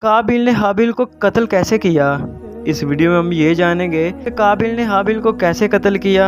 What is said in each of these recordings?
काबिल ने हाबिल को कत्ल कैसे किया। इस वीडियो में हम ये जानेंगे कि काबिल ने हाबिल को कैसे कत्ल किया।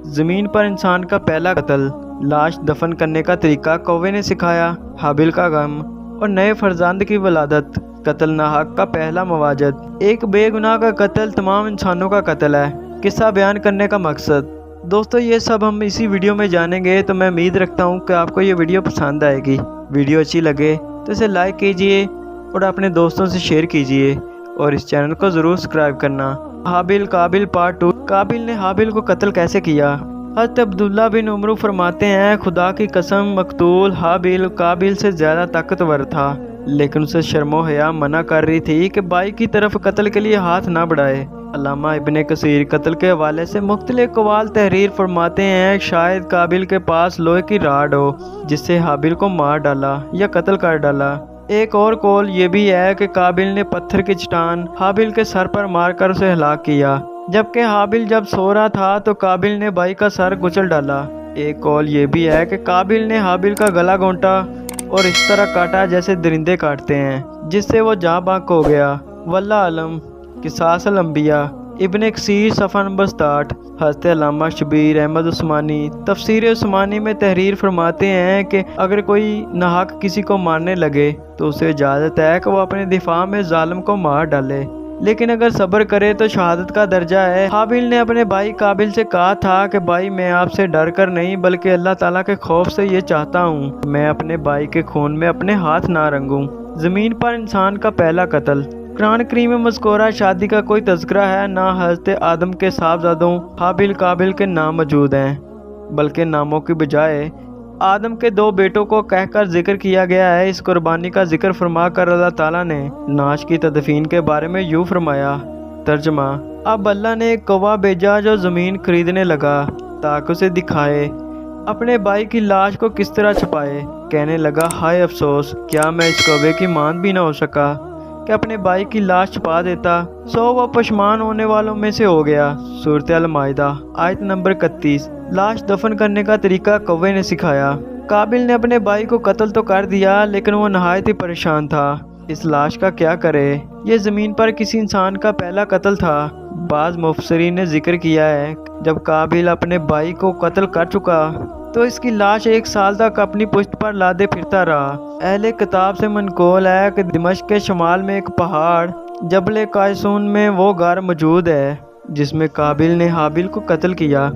ज़मीन पर इंसान का पहला कत्ल, लाश दफन करने का तरीका कौवे ने सिखाया, हाबिल का गम और नए फरजंद की वलादत, कत्ल नाहक का पहला मवाजद, एक बेगुनाह का कत्ल तमाम इंसानों का कत्ल है। किस्सा बयान करने का मकसद। दोस्तों ये सब हम इसी वीडियो में जानेंगे, तो मैं उम्मीद रखता हूँ कि आपको ये वीडियो पसंद आएगी। वीडियो अच्छी लगे तो इसे लाइक कीजिए और अपने दोस्तों से शेयर कीजिए और इस चैनल को ज़रूर सब्सक्राइब करना। हाबिल काबिल पार्ट 2। काबिल ने हाबिल को कत्ल कैसे किया। हज़रत अब्दुल्ला बिन उमर फरमाते हैं, खुदा की कसम मकतूल हाबिल काबिल से ज़्यादा ताकतवर था, लेकिन उसे शर्मो हया मना कर रही थी कि भाई की तरफ कत्ल के लिए हाथ ना बढ़ाए। अल्लामा इब्ने कसीर कत्ल के हवाले से मुख्तलिफ कवाल तहरीर फरमाते हैं, शायद काबिल के पास लोहे की राड हो जिससे हाबिल को मार डाला या कत्ल कर डाला। एक और कौल ये भी है कि काबिल ने पत्थर की चट्टान हाबिल के सर पर मारकर उसे हलाक किया, जबकि हाबिल जब सो रहा था तो काबिल ने भाई का सर कुचल डाला। एक कौल ये भी है कि काबिल ने हाबिल का गला घोंटा और इस तरह काटा जैसे दरिंदे काटते हैं, जिससे वो जाँ बाक हो गया। वल्लाह आलम। किसास अल अंबिया। इब्ने कसीर सफ़ा नंबर 67। हज़रत अल्लामा शबीर अहमद उस्मानी तफसीर उस्मानी में तहरीर फरमाते हैं कि अगर कोई नाहक किसी को मारने लगे तो उसे इजाज़त है कि वो अपने दिफा में जालिम को मार डाले, लेकिन अगर सब्र करे तो शहादत का दर्जा है। हाबिल ने अपने भाई काबिल से कहा था कि भाई मैं आपसे डर कर नहीं बल्कि अल्लाह ताला के खौफ से ये चाहता हूँ मैं अपने भाई के खून में अपने हाथ ना रंगूं। ज़मीन पर इंसान का पहला कत्ल। कुरान करीम में मज़कूरा शादी का कोई तज़किरा है ना हज़रत आदम के साहबजादों हाबिल काबिल के नाम मौजूद हैं, बल्कि नामों की बजाय आदम के दो बेटों को कहकर जिक्र किया गया है। इस कुर्बानी का जिक्र फरमा कर अल्लाह ताला ने नाश की तदफीन के बारे में यूँ फरमाया। तर्जमा। अब अल्लाह ने एक कौवा भेजा जो ज़मीन खरीदने लगा ताकि उसे दिखाए अपने भाई की लाश को किस तरह छुपाए। कहने लगा, हाय अफसोस, क्या मैं इस कौवे की मान भी ना हो सका कि अपने भाई की लाश छुपा देता। सो वह पशमान होने वालों में से हो गया। सूरत अल माइदा आयत नंबर 31। लाश दफन करने का तरीका कौवे ने सिखाया। काबिल ने अपने भाई को कत्ल तो कर दिया, लेकिन वो नहायत ही परेशान था। इस लाश का क्या करे। ये ज़मीन पर किसी इंसान का पहला कत्ल था। बाज़ मुफस्सिरीन ने जिक्र किया है जब काबिल अपने भाई को कत्ल कर चुका तो इसकी लाश 1 साल तक अपनी पुश्त पर लादे फिरता रहा। अहले किताब से मनकोल है कि दिमश्क के शुमाल में एक पहाड़ जबल कायसून में वो गार मौजूद है जिसमें काबिल ने हाबिल को कत्ल किया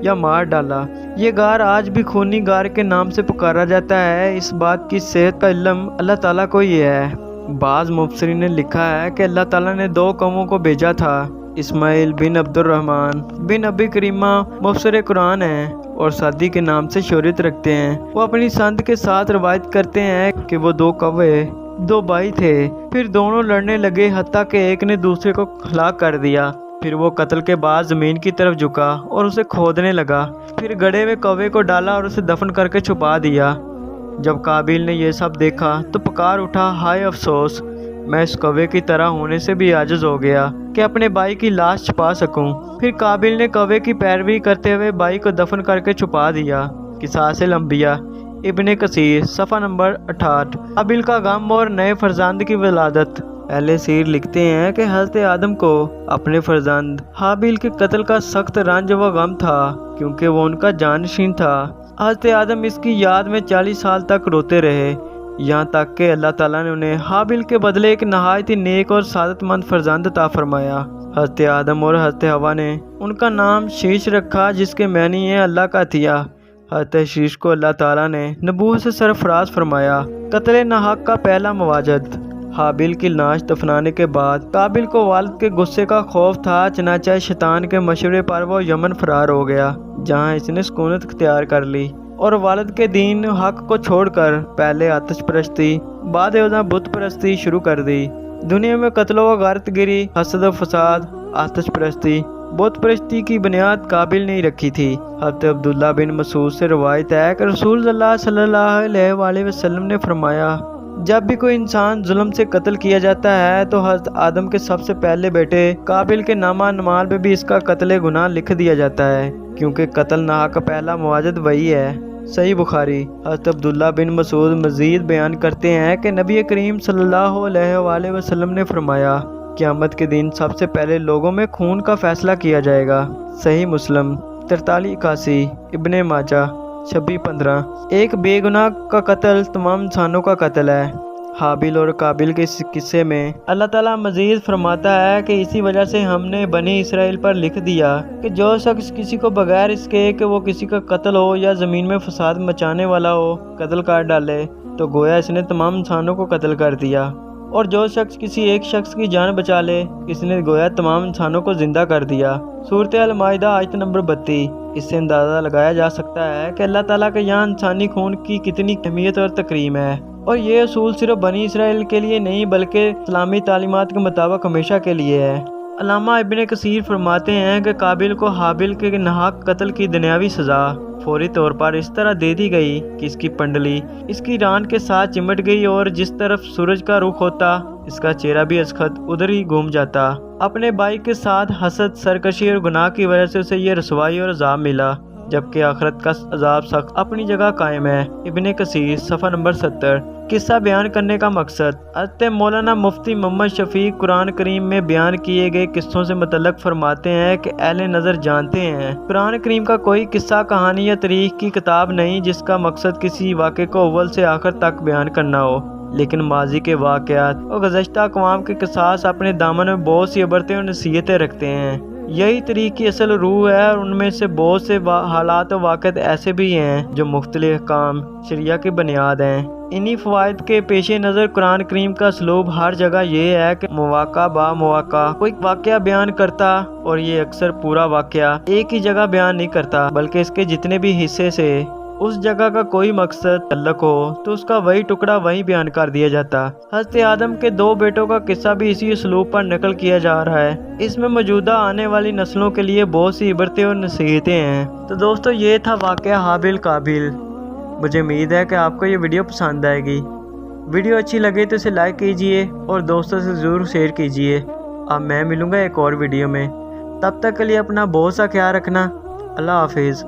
या मार डाला। ये गार आज भी खूनी गार के नाम से पुकारा जाता है। इस बात की सेहत का इल्म अल्लाह ताला को ही है। बाज़ मुफस्सिरीन ने लिखा है कि अल्लाह ताला ने 2 कौमों को भेजा था। इस्माइल बिन अब्दुर्रहमान बिन अबी करीमा मुफस्सिर कुरान हैं और सादी के नाम से शोहरत रखते हैं। वो अपनी संद के साथ रवायत करते हैं कि वो 2 कौवे 2 भाई थे, फिर दोनों लड़ने लगे हत्ता कि एक ने दूसरे को हलाक कर दिया। फिर वो कत्ल के बाद ज़मीन की तरफ झुका और उसे खोदने लगा, फिर गड़े हुए कौवे को डाला और उसे दफन करके छुपा दिया। जब काबिल ने यह सब देखा तो पुकार उठा, हाय अफसोस, मैं इस कौवे की तरह होने से भी आजिज़ हो गया कि अपने भाई की लाश छुपा सकूं। फिर काबिल ने कौवे की पैरवी करते हुए भाई को दफन करके छुपा दिया। किसास अल अंबिया। इब्ने कसीर सफ़ा नंबर 68। काबिल का गम और नए फरजंद की वलादत। अहले सीर लिखते हैं कि हज़रत आदम को अपने फरजंद हाबिल के कत्ल का सख्त रंज व गम था, क्योंकि वो उनका जानशीन था। हज़रत आदम इसकी याद में 40 साल तक रोते रहे, यहाँ तक कि अल्लाह ताला ने उन्हें हाबिल के बदले एक नहायत ही नेक और सादतमंद फरजंद अता फरमाया। हज़रत आदम और हज़रत हवा ने उनका नाम शीश रखा, जिसके मानी है अल्लाह का अतिया। हज़रत शीश को अल्लाह ताला ने नबूवत से सरफराज फरमाया। कत्ल नाहक का पहला मवाजद। हाबिल की लाश दफनाने के बाद काबिल को वालिद के गुस्से का खौफ था, चनाचा शैतान के मशवरे पर वो यमन फरार हो गया, जहाँ इसने सुकूनत इख्तियार कर ली और वालिद के दीन हक को छोड़कर पहले आतिश परस्ती बाद बुत परस्ती शुरू कर दी। दुनिया में कत्ल व गारतगिरी, हसद व फसाद, आतिश परस्ती, बुत परस्ती की बुनियाद काबिल ने ही रखी थी। हज़रत अब्दुल्ला बिन मसूद से रवायत है कि रसूल सल्लल्लाहु अलैहि वसल्लम ने फरमाया, जब भी कोई इंसान जुल्म से कत्ल किया जाता है तो हज़रत आदम के सबसे पहले बेटे काबिल के नामा नमाल में भी इसका कत्ल गुनाह लिख दिया जाता है, क्योंकि कत्ल नाहक का पहला मवाजद वही है। صحیح بخاری۔ حضرت عبداللہ بن مسعود مزید بیان کرتے ہیں کہ نبی کریم صلی اللہ علیہ وآلہ وسلم نے فرمایا، قیامت کے دن سب سے پہلے لوگوں میں خون کا فیصلہ کیا جائے گا۔ صحیح مسلم 4381، ابن ماجہ 2615۔ ایک بے گناہ کا قتل تمام انسانوں کا قتل ہے۔ حابیل اور قابیل کے اس قصے میں اللہ تعالیٰ مزید فرماتا ہے کہ اسی وجہ سے ہم نے بنی اسرائیل پر لکھ دیا کہ جو شخص کسی کو بغیر اس کے کہ وہ کسی کا قتل ہو یا زمین میں فساد مچانے والا ہو قتل کر ڈالے تو گویا اس نے تمام انسانوں کو قتل کر دیا، اور جو شخص کسی ایک شخص کی جان بچا لے اس نے گویا تمام انسانوں کو زندہ کر دیا۔ سورۃ المائدہ آیت نمبر 32۔ اس سے اندازہ لگایا جا سکتا ہے کہ اللہ تعالیٰ کے یہاں انسانی خون کی کتنی اہمیت اور تکریم ہے، اور یہ اصول صرف بنی اسرائیل کے لیے نہیں بلکہ اسلامی تعلیمات کے مطابق ہمیشہ کے لیے ہے۔ علامہ ابن کثیر فرماتے ہیں کہ قابیل کو حابیل کے ناحق قتل کی دنیاوی سزا فوری طور پر اس طرح دے دی گئی کہ اس کی پنڈلی اس کی ران کے ساتھ چمٹ گئی، اور جس طرف سورج کا رخ ہوتا اس کا چہرہ بھی ازخط ادھر ہی گھوم جاتا۔ اپنے بھائی کے ساتھ حسد، سرکشی اور گناہ کی وجہ سے اسے یہ رسوائی اور عذاب ملا، جبکہ آخرت کا عذاب سخت اپنی جگہ قائم ہے۔ ابن کثیر صفحہ نمبر 70۔ قصہ بیان کرنے کا مقصد۔ حضرت مولانا مفتی محمد شفیق قرآن کریم میں بیان کیے گئے قصوں سے متعلق فرماتے ہیں کہ اہل نظر جانتے ہیں قرآن کریم کا کوئی قصہ، کہانی یا تاریخ کی کتاب نہیں جس کا مقصد کسی واقعے کو اول سے آخر تک بیان کرنا ہو، لیکن ماضی کے واقعات اور گزشتہ اقوام کے قصاص اپنے دامن میں بہت سی عبرتیں اور نصیحتیں رکھتے ہیں۔ یہی طریق کی اصل روح ہے، اور ان میں سے بہت سے حالات و واقعات ایسے بھی ہیں جو مختلف احکام شریعہ کی بنیاد ہیں۔ انہی فوائد کے پیش نظر قرآن کریم کا اسلوب ہر جگہ یہ ہے کہ مواقع با مواقع کوئی واقعہ بیان کرتا، اور یہ اکثر پورا واقعہ ایک ہی جگہ بیان نہیں کرتا بلکہ اس کے جتنے بھی حصے سے اس جگہ کا کوئی مقصد تعلق ہو تو اس کا وہی ٹکڑا وہی بیان کر دیا جاتا۔ حضرت آدم کے 2 بیٹوں کا قصہ بھی اسی اسلوب پر نقل کیا جا رہا ہے۔ اس میں موجودہ آنے والی نسلوں کے لیے بہت سی عبرتیں اور نصیحتیں ہیں۔ تو دوستو یہ تھا واقعہ حابیل قابیل۔ مجھے امید ہے کہ آپ کو یہ ویڈیو پسند آئے گی۔ ویڈیو اچھی لگے تو اسے لائک کیجئے اور دوستوں سے ضرور شیئر کیجئے۔ اب میں ملوں گا ایک اور ویڈیو میں، تب تک کے لیے اپنا بہت سا خیال رکھنا۔ اللہ حافظ۔